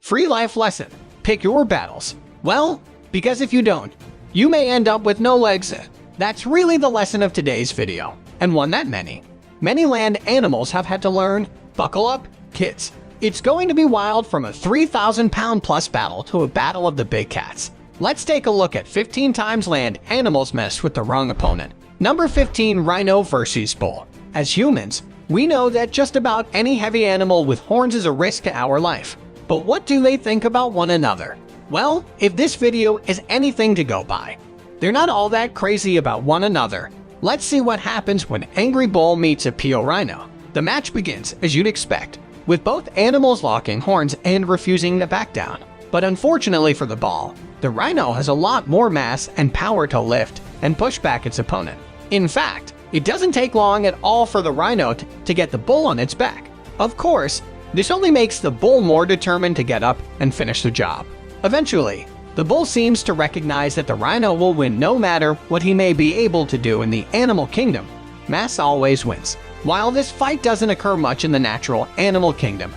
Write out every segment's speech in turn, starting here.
Free life lesson. Pick your battles. Well, because if you don't, you may end up with no legs. That's really the lesson of today's video, and one that many land animals have had to learn. Buckle up, kids. It's going to be wild, from a 3,000-pound plus battle to a battle of the big cats. Let's take a look at 15 times land animals messed with the wrong opponent. Number 15, rhino versus bull. As humans, we know that just about any heavy animal with horns is a risk to our life. But what do they think about one another? Well, if this video is anything to go by, they're not all that crazy about one another. Let's see what happens when angry bull meets a PO rhino. The match begins as you'd expect, with both animals locking horns and refusing to back down. But unfortunately for the bull, the rhino has a lot more mass and power to lift and push back its opponent. In fact, it doesn't take long at all for the rhino to get the bull on its back. Of course, this only makes the bull more determined to get up and finish the job. Eventually, the bull seems to recognize that the rhino will win no matter what he may be able to do in the animal kingdom. Mass always wins. While this fight doesn't occur much in the natural animal kingdom,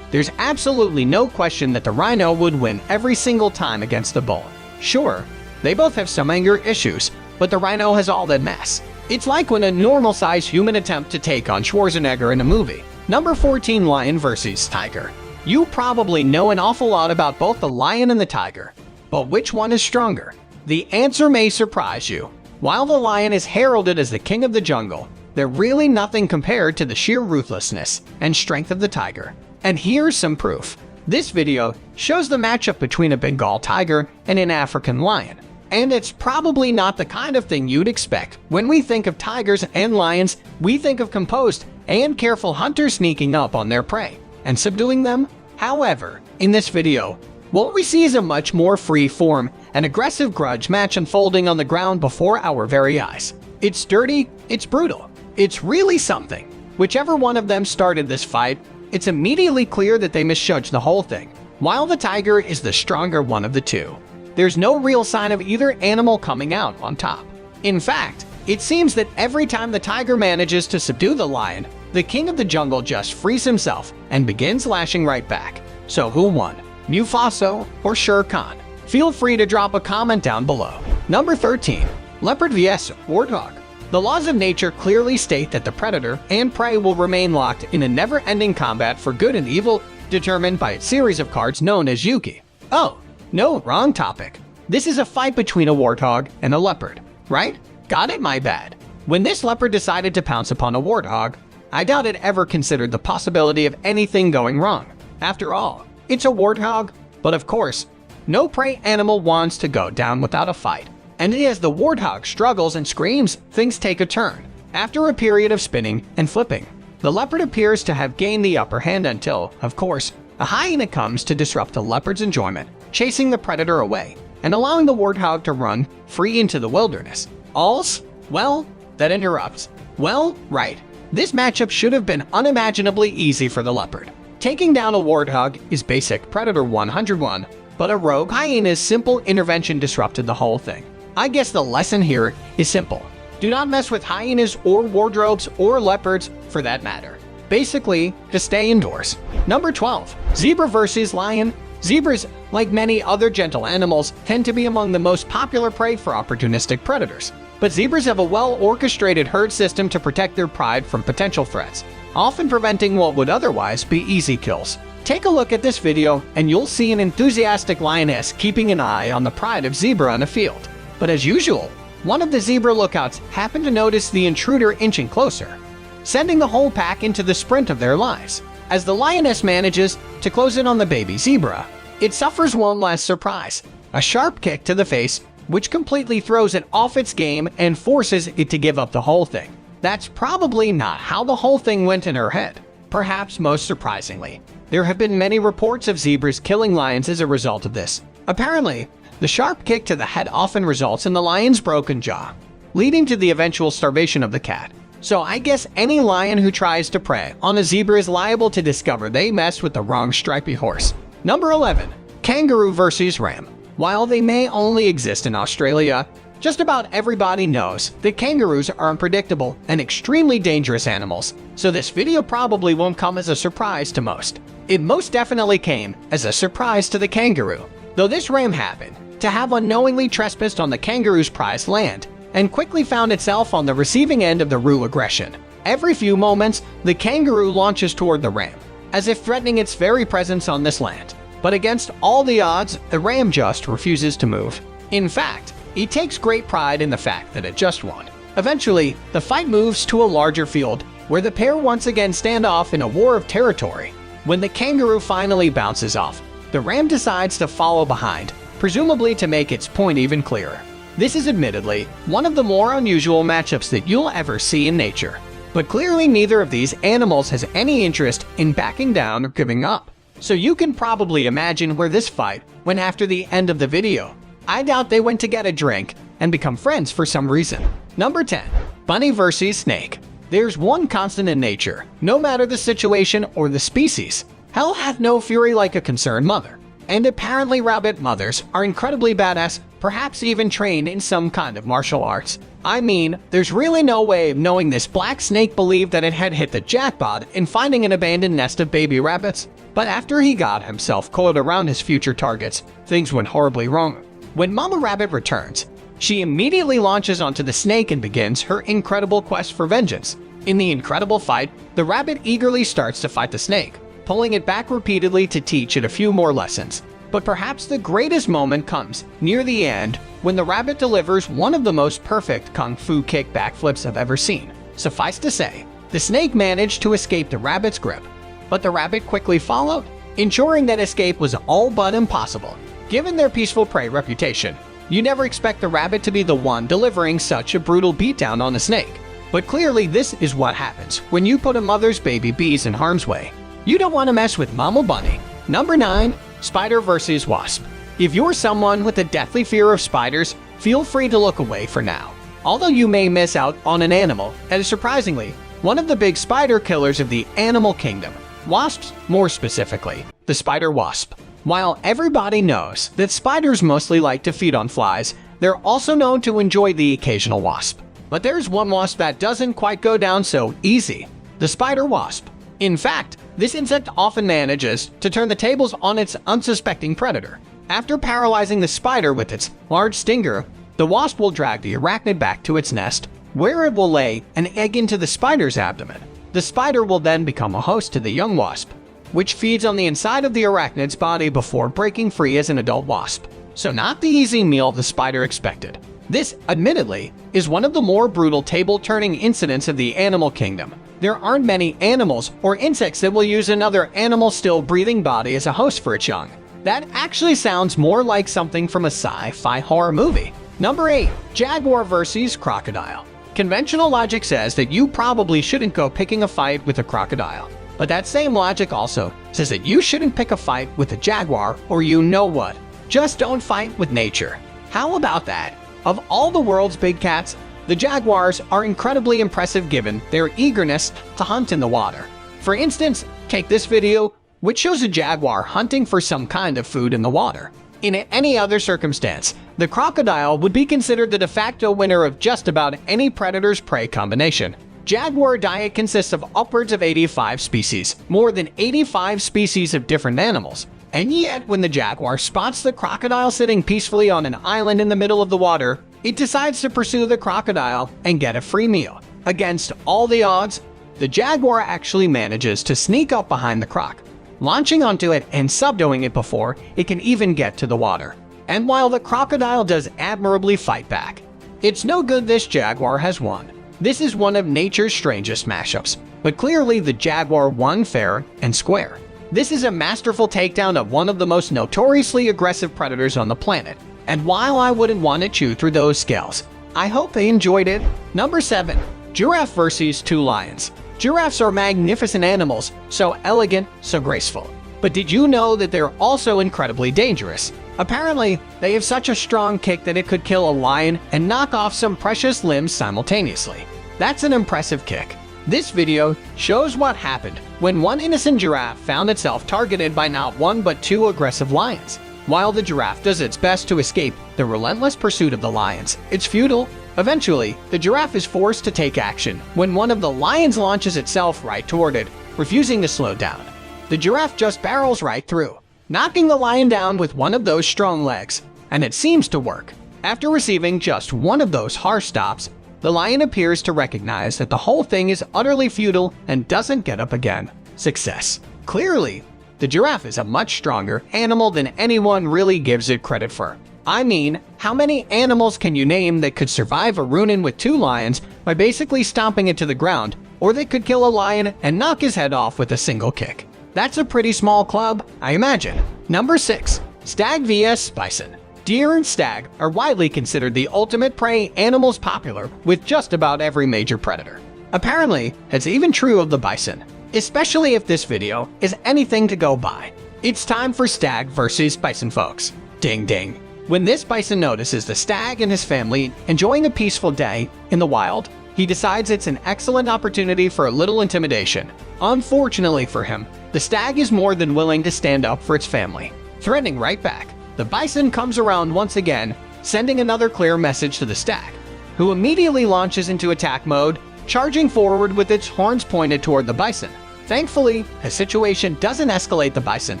there's absolutely no question that the rhino would win every single time against the bull. Sure, they both have some anger issues, but the rhino has all that mass. It's like when a normal-sized human attempt to take on Schwarzenegger in a movie. Number 14, lion versus tiger. You probably know an awful lot about both the lion and the tiger, but which one is stronger? The answer may surprise you. While the lion is heralded as the king of the jungle, they're really nothing compared to the sheer ruthlessness and strength of the tiger. And here's some proof. This video shows the matchup between a Bengal tiger and an African lion. And it's probably not the kind of thing you'd expect. When we think of tigers and lions, we think of composed and careful hunters sneaking up on their prey and subduing them. However, in this video, what we see is a much more free-form and aggressive grudge match unfolding on the ground before our very eyes. It's dirty, it's brutal, it's really something. Whichever one of them started this fight, it's immediately clear that they misjudged the whole thing. While the tiger is the stronger one of the two, there's no real sign of either animal coming out on top. In fact, it seems that every time the tiger manages to subdue the lion, the king of the jungle just frees himself and begins lashing right back. So who won? Mufasa or Shere Khan? Feel free to drop a comment down below. Number 13, leopard vs warthog. The laws of nature clearly state that the predator and prey will remain locked in a never-ending combat for good and evil, determined by a series of cards known as junkie. Oh, no, wrong topic. This is a fight between a warthog and a leopard, right? Got it, my bad. When this leopard decided to pounce upon a warthog, I doubt it ever considered the possibility of anything going wrong. After all, it's a warthog, but of course, no prey animal wants to go down without a fight. And as the warthog struggles and screams, things take a turn. After a period of spinning and flipping, the leopard appears to have gained the upper hand until, of course, a hyena comes to disrupt the leopard's enjoyment, chasing the predator away and allowing the warthog to run free into the wilderness. All's well that interrupts. Well, right. This matchup should have been unimaginably easy for the leopard. Taking down a warthog is basic Predator 101, but a rogue hyena's simple intervention disrupted the whole thing. I guess the lesson here is simple. Do not mess with hyenas or wardrobes or leopards for that matter. Basically, just stay indoors. Number 12, zebra versus lion. Zebras, like many other gentle animals, tend to be among the most popular prey for opportunistic predators. But zebras have a well-orchestrated herd system to protect their pride from potential threats, often preventing what would otherwise be easy kills. Take a look at this video and you'll see an enthusiastic lioness keeping an eye on the pride of zebra on a field. But as usual, one of the zebra lookouts happened to notice the intruder inching closer, sending the whole pack into the sprint of their lives. As the lioness manages to close in on the baby zebra, it suffers one last surprise, a sharp kick to the face, which completely throws it off its game and forces it to give up the whole thing. That's probably not how the whole thing went in her head. Perhaps most surprisingly, there have been many reports of zebras killing lions as a result of this. Apparently, the sharp kick to the head often results in the lion's broken jaw, leading to the eventual starvation of the cat. So I guess any lion who tries to prey on a zebra is liable to discover they messed with the wrong stripy horse. Number 11, kangaroo versus ram. While they may only exist in Australia, just about everybody knows that kangaroos are unpredictable and extremely dangerous animals, so this video probably won't come as a surprise to most. It most definitely came as a surprise to the kangaroo, though this ram happened to have unknowingly trespassed on the kangaroo's prized land and quickly found itself on the receiving end of the rude aggression. Every few moments, the kangaroo launches toward the ram, as if threatening its very presence on this land. But against all the odds, the ram just refuses to move. In fact, he takes great pride in the fact that it just won. Eventually, the fight moves to a larger field, where the pair once again stand off in a war of territory. When the kangaroo finally bounces off, the ram decides to follow behind, presumably to make its point even clearer. This is admittedly one of the more unusual matchups that you'll ever see in nature. But clearly neither of these animals has any interest in backing down or giving up. So you can probably imagine where this fight went after the end of the video. I doubt they went to get a drink and become friends for some reason. Number 10. Bunny vs. Snake. There's one constant in nature, no matter the situation or the species. Hell hath no fury like a concerned mother. And apparently rabbit mothers are incredibly badass, perhaps even trained in some kind of martial arts. I mean, there's really no way of knowing this black snake believed that it had hit the jackpot in finding an abandoned nest of baby rabbits. But after he got himself coiled around his future targets, things went horribly wrong. When Mama Rabbit returns, she immediately launches onto the snake and begins her incredible quest for vengeance. In the incredible fight, the rabbit eagerly starts to fight the snake, pulling it back repeatedly to teach it a few more lessons. But perhaps the greatest moment comes near the end when the rabbit delivers one of the most perfect kung fu kick backflips I've ever seen. Suffice to say, the snake managed to escape the rabbit's grip, but the rabbit quickly followed, ensuring that escape was all but impossible. Given their peaceful prey reputation, you never expect the rabbit to be the one delivering such a brutal beatdown on the snake. But clearly this is what happens when you put a mother's baby bees in harm's way. You don't want to mess with Mama Bunny. Number 9. Spider vs. Wasp. If you're someone with a deathly fear of spiders, feel free to look away for now. Although you may miss out on an animal that is surprisingly one of the big spider killers of the animal kingdom. Wasps, more specifically, the spider wasp. While everybody knows that spiders mostly like to feed on flies, they're also known to enjoy the occasional wasp. But there's one wasp that doesn't quite go down so easy: the spider wasp. In fact, this insect often manages to turn the tables on its unsuspecting predator. After paralyzing the spider with its large stinger, the wasp will drag the arachnid back to its nest, where it will lay an egg into the spider's abdomen. The spider will then become a host to the young wasp, which feeds on the inside of the arachnid's body before breaking free as an adult wasp. So not the easy meal the spider expected. This, admittedly, is one of the more brutal table-turning incidents of the animal kingdom. There aren't many animals or insects that will use another animal's still-breathing body as a host for its young. That actually sounds more like something from a sci-fi horror movie. Number 8. Jaguar vs. Crocodile. Conventional logic says that you probably shouldn't go picking a fight with a crocodile. But that same logic also says that you shouldn't pick a fight with a jaguar, or you know what. Just don't fight with nature. How about that? Of all the world's big cats, the jaguars are incredibly impressive given their eagerness to hunt in the water. For instance, take this video, which shows a jaguar hunting for some kind of food in the water. In any other circumstance, the crocodile would be considered the de facto winner of just about any predator's prey combination. Jaguar diet consists of upwards of 85 species, more than 85 species of different animals. And yet, when the jaguar spots the crocodile sitting peacefully on an island in the middle of the water, it decides to pursue the crocodile and get a free meal. Against all the odds, the jaguar actually manages to sneak up behind the croc, launching onto it and subduing it before it can even get to the water. And while the crocodile does admirably fight back, it's no good this jaguar has won. This is one of nature's strangest mashups, but clearly the jaguar won fair and square. This is a masterful takedown of one of the most notoriously aggressive predators on the planet, and while I wouldn't want to chew through those scales, I hope they enjoyed it. Number 7. Giraffe vs. 2 lions. Giraffes are magnificent animals, so elegant, so graceful. But did you know that they're also incredibly dangerous? Apparently, they have such a strong kick that it could kill a lion and knock off some precious limbs simultaneously. That's an impressive kick. This video shows what happened when one innocent giraffe found itself targeted by not one but 2 aggressive lions. While the giraffe does its best to escape the relentless pursuit of the lions, it's futile. Eventually, the giraffe is forced to take action when one of the lions launches itself right toward it, refusing to slow down. the giraffe just barrels right through, knocking the lion down with one of those strong legs. And it seems to work. After receiving just one of those harsh stops, the lion appears to recognize that the whole thing is utterly futile and doesn't get up again. Success. Clearly, the giraffe is a much stronger animal than anyone really gives it credit for. I mean, how many animals can you name that could survive a run-in with two lions by basically stomping it to the ground, or that could kill a lion and knock his head off with a single kick? That's a pretty small club, I imagine. Number 6. Stag vs. Bison. Deer and stag are widely considered the ultimate prey animals, popular with just about every major predator. Apparently, it's even true of the bison, especially if this video is anything to go by. It's time for stag versus bison, folks. Ding ding. When this bison notices the stag and his family enjoying a peaceful day in the wild, he decides it's an excellent opportunity for a little intimidation. Unfortunately for him, the stag is more than willing to stand up for its family, threatening right back. The bison comes around once again, sending another clear message to the stag, who immediately launches into attack mode, charging forward with its horns pointed toward the bison. Thankfully, the situation doesn't escalate the bison,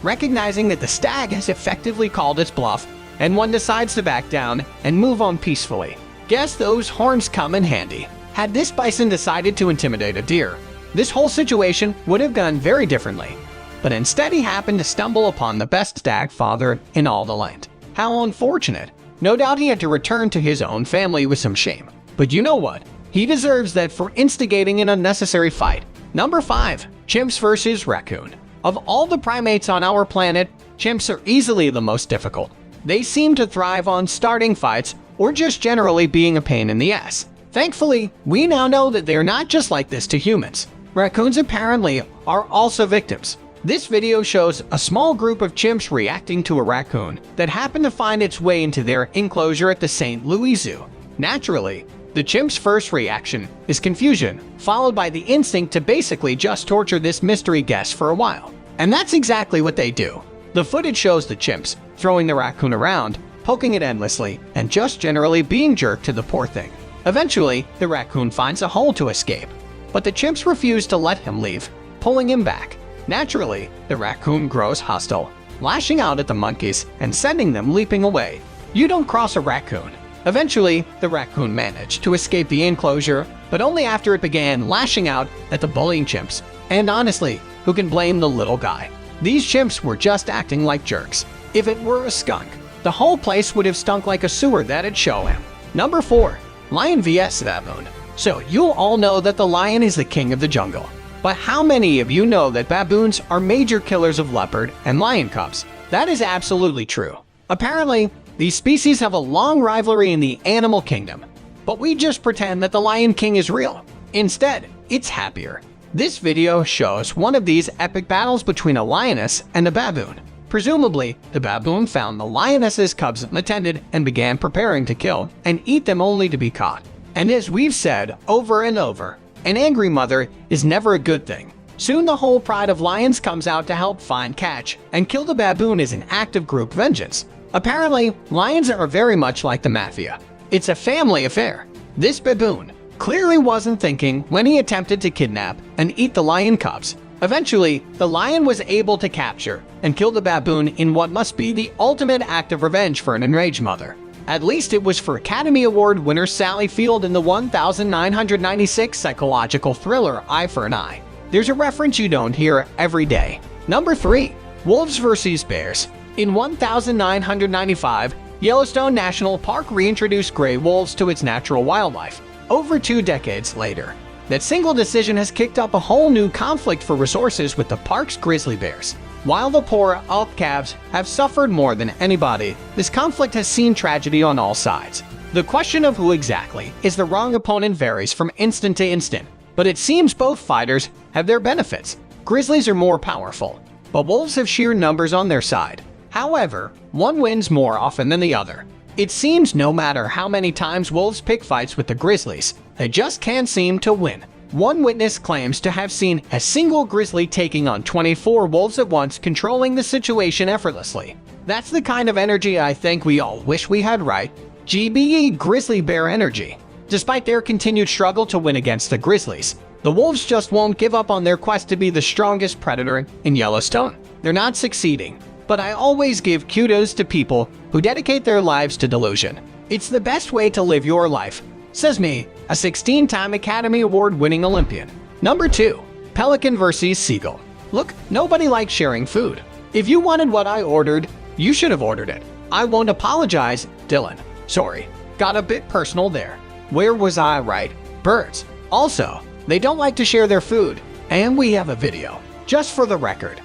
recognizing that the stag has effectively called its bluff, and one decides to back down and move on peacefully. Guess those horns come in handy. Had this bison decided to intimidate a deer, this whole situation would have gone very differently. But instead he happened to stumble upon the best stag father in all the land. How unfortunate. No doubt he had to return to his own family with some shame. But you know what? He deserves that for instigating an unnecessary fight. Number 5. Chimps versus raccoon. Of all the primates on our planet, chimps are easily the most difficult. They seem to thrive on starting fights or just generally being a pain in the ass. Thankfully, we now know that they're not just like this to humans. Raccoons apparently are also victims. This video shows a small group of chimps reacting to a raccoon that happened to find its way into their enclosure at the St. Louis Zoo. Naturally, the chimp's first reaction is confusion, followed by the instinct to basically just torture this mystery guest for a while. And that's exactly what they do. The footage shows the chimps throwing the raccoon around, poking it endlessly, and just generally being jerked to the poor thing. Eventually, the raccoon finds a hole to escape, but the chimps refuse to let him leave, pulling him back. Naturally, the raccoon grows hostile, lashing out at the monkeys and sending them leaping away. You don't cross a raccoon. Eventually, the raccoon managed to escape the enclosure, but only after it began lashing out at the bullying chimps. And honestly, who can blame the little guy? These chimps were just acting like jerks. If it were a skunk, the whole place would have stunk like a sewer, that'd show him. Number 4. Lion vs. baboon. So you'll all know that the lion is the king of the jungle. But how many of you know that baboons are major killers of leopard and lion cubs? That is absolutely true. Apparently, these species have a long rivalry in the animal kingdom. But we just pretend that the Lion King is real. Instead, it's happier. This video shows one of these epic battles between a lioness and a baboon. Presumably, the baboon found the lioness's cubs unattended and began preparing to kill and eat them only to be caught. And as we've said over and over, an angry mother is never a good thing. Soon the whole pride of lions comes out to help find, catch, and kill the baboon as an act of group vengeance. Apparently, lions are very much like the mafia. It's a family affair. This baboon clearly wasn't thinking when he attempted to kidnap and eat the lion cubs. Eventually, the lion was able to capture and kill the baboon in what must be the ultimate act of revenge for an enraged mother. At least it was for Academy Award winner Sally Field in the 1996 psychological thriller Eye for an Eye. There's a reference you don't hear every day. Number 3. Wolves vs. bears. In 1995, Yellowstone National Park reintroduced gray wolves to its natural wildlife. Over 2 decades later, that single decision has kicked up a whole new conflict for resources with the park's grizzly bears. While the poor elk calves have suffered more than anybody, this conflict has seen tragedy on all sides. The question of who exactly is the wrong opponent varies from instant to instant, but it seems both fighters have their benefits. Grizzlies are more powerful, but wolves have sheer numbers on their side. However, one wins more often than the other. It seems no matter how many times wolves pick fights with the grizzlies, they just can't seem to win. One witness claims to have seen a single grizzly taking on 24 wolves at once, controlling the situation effortlessly. That's the kind of energy I think we all wish we had, right? GBE grizzly bear energy. Despite their continued struggle to win against the grizzlies, The wolves just won't give up on their quest to be the strongest predator in Yellowstone. They're not succeeding, but I always give kudos to people who dedicate their lives to delusion. It's the best way to live your life, says me, a 16-time Academy Award-winning Olympian. Number 2. Pelican vs. Seagull. Look, nobody likes sharing food. If you wanted what I ordered, you should have ordered it. I won't apologize, Dylan. Sorry. Got a bit personal there. Where was I right? Birds. Also, they don't like to share their food. And we have a video. Just for the record,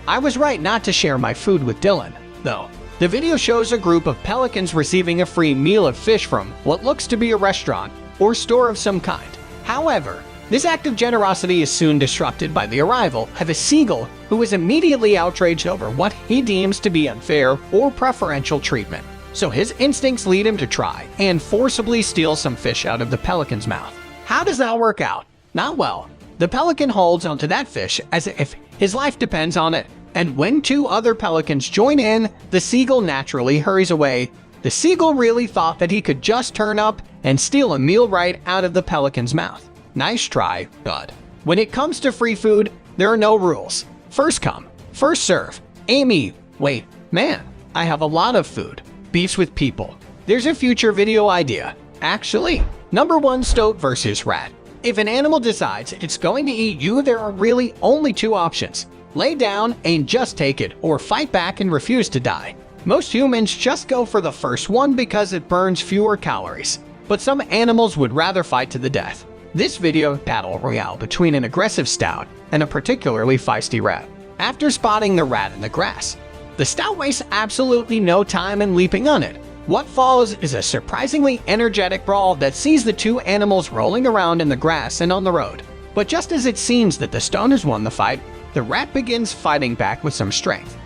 I was right not to share my food with Dylan, though. The video shows a group of pelicans receiving a free meal of fish from what looks to be a restaurant or store of some kind. However, this act of generosity is soon disrupted by the arrival of a seagull who is immediately outraged over what he deems to be unfair or preferential treatment. So his instincts lead him to try and forcibly steal some fish out of the pelican's mouth. How does that work out? Not well. The pelican holds onto that fish as if his life depends on it, and when 2 other pelicans join in, the seagull naturally hurries away. The seagull really thought that he could just turn up and steal a meal right out of the pelican's mouth. Nice try, bud. When it comes to free food, there are no rules. First come, first serve. Amy, wait, man, I have a lot of food. Beefs with people. There's a future video idea. Actually, number 1, stoat versus rat. If an animal decides it's going to eat you, there are really only 2 options. Lay down and just take it, or fight back and refuse to die. Most humans just go for the first one because it burns fewer calories. But some animals would rather fight to the death. This video battle royale between an aggressive stoat and a particularly feisty rat. After spotting the rat in the grass, the stoat wastes absolutely no time in leaping on it. What follows is a surprisingly energetic brawl that sees the 2 animals rolling around in the grass and on the road. But just as it seems that the stoat has won the fight, the rat begins fighting back with some strength,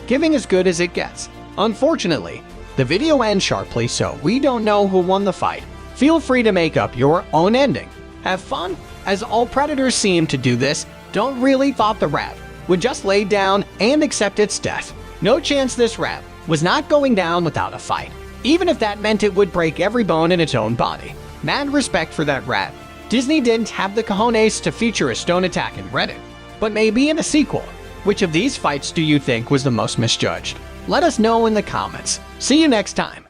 giving as good as it gets. Unfortunately, the video ends sharply, so we don't know who won the fight. Feel free to make up your own ending. Have fun, as all predators seem to do this. Don't really thought the rat would just lay down and accept its death. No chance this rat was not going down without a fight, even if that meant it would break every bone in its own body. Mad respect for that rat. Disney didn't have the cojones to feature a stone attack in Reddit, but maybe in a sequel. Which of these fights do you think was the most misjudged? Let us know in the comments. See you next time.